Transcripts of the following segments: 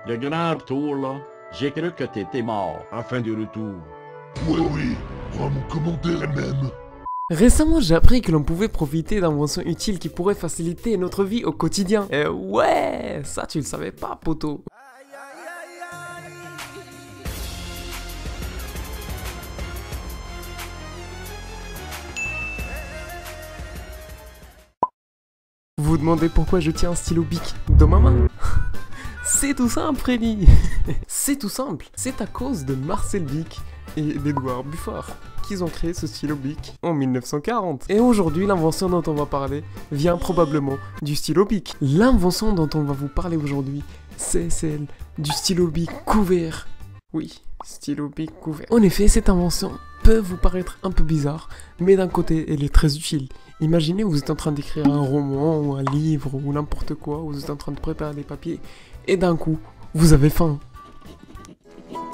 Le grand retour, là, j'ai cru que t'étais mort. Enfin de retour. Ouais, oui, prends mon commentaire même. Récemment, j'ai appris que l'on pouvait profiter d'inventions utiles qui pourraient faciliter notre vie au quotidien. Et ouais, ça tu le savais pas, poto. Vous vous demandez pourquoi je tiens un stylo bic dans ma main? C'est tout simple, Freddy. C'est tout simple. C'est à cause de Marcel Bic et d'Edouard Buffard qu'ils ont créé ce stylo bic en 1940. Et aujourd'hui, l'invention dont on va parler vient probablement du stylo bic. L'invention dont on va vous parler aujourd'hui, c'est celle du stylo bic couvert. Oui, stylo bic couvert. En effet, cette invention peut vous paraître un peu bizarre, mais d'un côté, elle est très utile. Imaginez, vous êtes en train d'écrire un roman ou un livre ou n'importe quoi, vous êtes en train de préparer des papiers, et d'un coup, vous avez faim.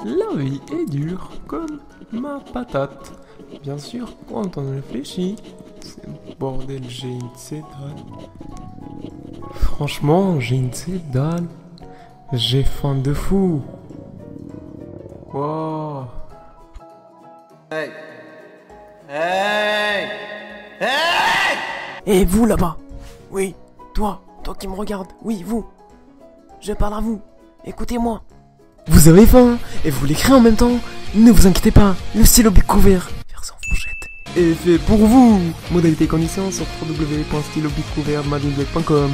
La vie est dure comme ma patate. Bien sûr, quand on réfléchit, c'est bordel, j'ai une dalle. Franchement, j'ai une dalle. J'ai faim de fou. Wow. Hey! Hey! Hey! Et vous là-bas? Oui, toi qui me regarde, oui, vous. Je parle à vous, écoutez-moi. Vous avez faim et vous l'écrivez en même temps? Ne vous inquiétez pas, le stylo bic couvert, version fourchette, est fait pour vous. Modalité et conditions sur www.stylobiccouvert.com.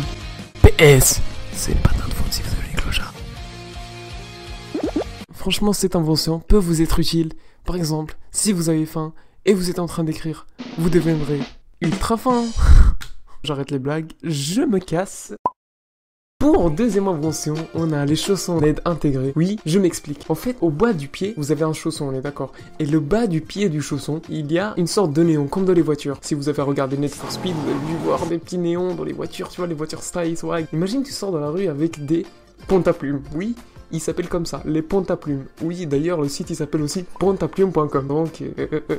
PS, c'est pas notre faute si vous avez les clochards. Franchement, cette invention peut vous être utile. Par exemple, si vous avez faim et vous êtes en train d'écrire, vous deviendrez ultra faim. J'arrête les blagues, je me casse. Pour deuxième invention, on a les chaussons LED intégrés. Oui, je m'explique. En fait, au bas du pied, vous avez un chausson, on est d'accord. Et le bas du pied du chausson, il y a une sorte de néon, comme dans les voitures. Si vous avez regardé Need for Speed, vous avez dû voir des petits néons dans les voitures, tu vois, les voitures style, swag. Imagine tu sors dans la rue avec des pontes à plumes. Oui, ils s'appellent comme ça, les pontes à plumes. Oui, d'ailleurs, le site, il s'appelle aussi pontaplume.com. Donc,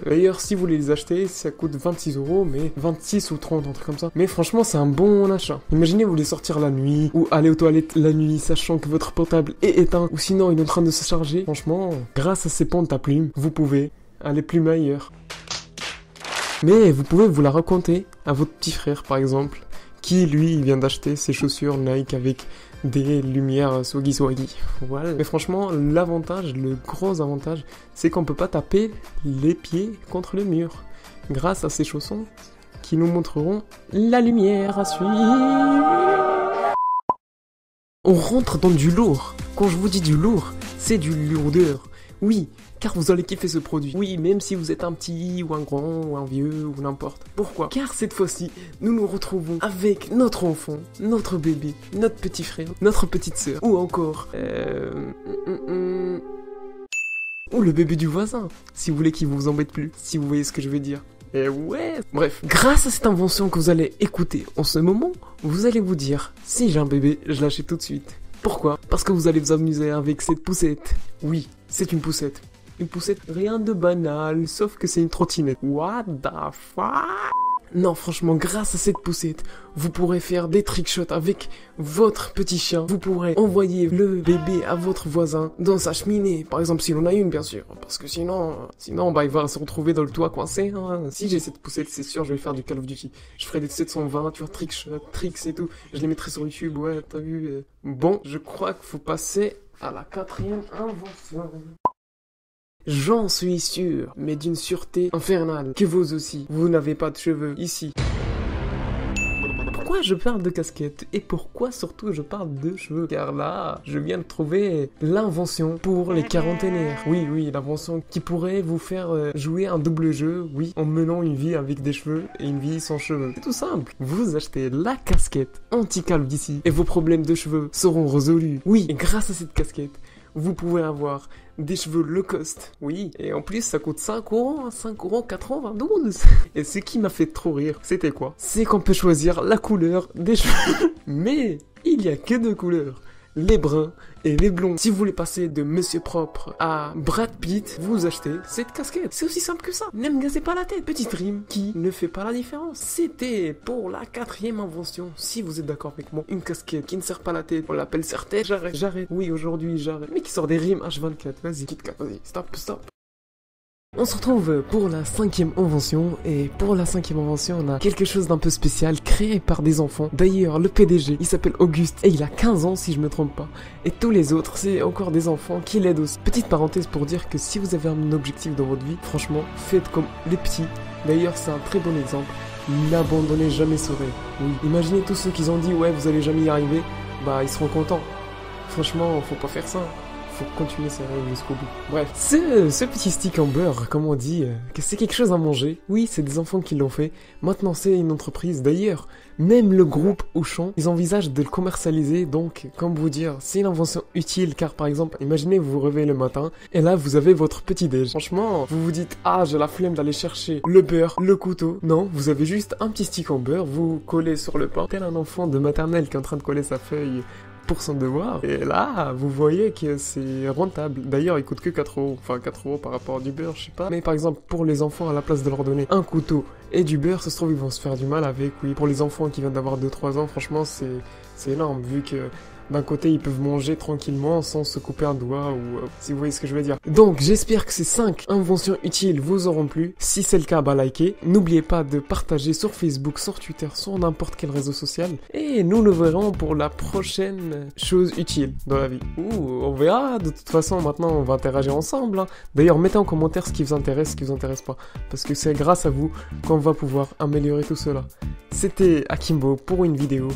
d'ailleurs, si vous voulez les acheter, ça coûte 26 €, mais 26 ou 30, un truc comme ça. Mais franchement, c'est un bon achat. Imaginez, vous voulez sortir la nuit, ou aller aux toilettes la nuit, sachant que votre portable est éteint, ou sinon, il est en train de se charger. Franchement, grâce à ces pontes à plumes, vous pouvez aller plumer ailleurs. Mais vous pouvez vous la raconter à votre petit frère, par exemple, qui, lui, il vient d'acheter ses chaussures Nike avec des lumières swaggy swaggy. Voilà. Mais franchement, l'avantage, le gros avantage, c'est qu'on peut pas taper les pieds contre le mur. Grâce à ces chaussons qui nous montreront la lumière à suivre. On rentre dans du lourd. Quand je vous dis du lourd, c'est du lourdeur. Oui, car vous allez kiffer ce produit. Oui, même si vous êtes un petit, ou un grand, ou un vieux, ou n'importe. Pourquoi? Car cette fois-ci, nous nous retrouvons avec notre enfant, notre bébé, notre petit frère, notre petite sœur, ou encore... ou le bébé du voisin, si vous voulez qu'il vous embête plus, si vous voyez ce que je veux dire. Et ouais. Bref, grâce à cette invention que vous allez écouter en ce moment, vous allez vous dire, si j'ai un bébé, je l'achète tout de suite. Pourquoi? Parce que vous allez vous amuser avec cette poussette. Oui, c'est une poussette. Une poussette, rien de banal, sauf que c'est une trottinette. What the fuck? Non, franchement, grâce à cette poussette, vous pourrez faire des trickshots avec votre petit chien. Vous pourrez envoyer le bébé à votre voisin dans sa cheminée. Par exemple, s'il en a une, bien sûr. Parce que sinon, bah, il va se retrouver dans le toit coincé. Hein. Si j'ai cette poussette, c'est sûr, je vais faire du Call of Duty. Je ferai des 720, tu vois, trickshots, tricks et tout. Je les mettrai sur YouTube, ouais, t'as vu. Bon, je crois qu'il faut passer à la quatrième invention. J'en suis sûr, mais d'une sûreté infernale, que vous aussi, vous n'avez pas de cheveux ici. Pourquoi je parle de casquette? Et pourquoi surtout je parle de cheveux? Car là, je viens de trouver l'invention pour les quarantenaires. Oui, l'invention qui pourrait vous faire jouer un double jeu, oui, en menant une vie avec des cheveux et une vie sans cheveux. C'est tout simple. Vous achetez la casquette anti-calve d'ici et vos problèmes de cheveux seront résolus. Oui, et grâce à cette casquette, vous pouvez avoir des cheveux low cost. Oui, et en plus ça coûte 5 €, 5,92 €. Et ce qui m'a fait trop rire, c'était quoi? C'est qu'on peut choisir la couleur des cheveux. Mais il y a que 2 couleurs. les bruns et les blonds. Si vous voulez passer de Monsieur Propre à Brad Pitt, vous achetez cette casquette. C'est aussi simple que ça. Ne me gazez pas la tête. Petite rime qui ne fait pas la différence. C'était pour la 4e invention. Si vous êtes d'accord avec moi, une casquette qui ne sert pas la tête, on l'appelle serre-tête. J'arrête. Oui, aujourd'hui, j'arrête. Mais qui sort des rimes H24. Vas-y, KitKat, vas-y, stop. On se retrouve pour la 5e invention, et pour la 5e invention, on a quelque chose d'un peu spécial, créé par des enfants. D'ailleurs, le PDG, il s'appelle Auguste, et il a 15 ans si je me trompe pas. Et tous les autres, c'est encore des enfants qui l'aident aussi. Petite parenthèse pour dire que si vous avez un objectif dans votre vie, franchement, faites comme les petits. D'ailleurs, c'est un très bon exemple. N'abandonnez jamais ce rêve. Oui, imaginez tous ceux qui ont dit, ouais, vous allez jamais y arriver, bah, ils seront contents. Franchement, faut pas faire ça. Faut continuer ses rêves jusqu'au bout. Bref, ce petit stick en beurre, comme on dit, que c'est quelque chose à manger. Oui, c'est des enfants qui l'ont fait. Maintenant, c'est une entreprise. D'ailleurs, même le groupe Auchan, ils envisagent de le commercialiser. Donc, comme vous dire, c'est une invention utile. Car, par exemple, imaginez vous vous réveillez le matin et là, vous avez votre petit déj. Franchement, vous vous dites, ah, j'ai la flemme d'aller chercher le beurre, le couteau. Non, vous avez juste un petit stick en beurre. Vous collez sur le pain. Tel un enfant de maternelle qui est en train de coller sa feuille pour son devoir, et là vous voyez que c'est rentable. D'ailleurs il coûte que 4 €, enfin 4 € par rapport du beurre, je sais pas, mais par exemple pour les enfants, à la place de leur donner un couteau et du beurre, ça se trouve ils vont se faire du mal avec. Oui, pour les enfants qui viennent d'avoir 2-3 ans, franchement c'est énorme, vu que d'un côté ils peuvent manger tranquillement sans se couper un doigt, ou si vous voyez ce que je veux dire. Donc j'espère que ces 5 inventions utiles vous auront plu. Si c'est le cas, bah likez. N'oubliez pas de partager sur Facebook, sur Twitter, sur n'importe quel réseau social. Et nous nous verrons pour la prochaine chose utile dans la vie. Ouh, on verra. De toute façon, maintenant on va interagir ensemble, hein. D'ailleurs mettez en commentaire ce qui vous intéresse, ce qui vous intéresse pas, parce que c'est grâce à vous qu'on va pouvoir améliorer tout cela. C'était Akimbo pour une vidéo.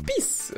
Peace.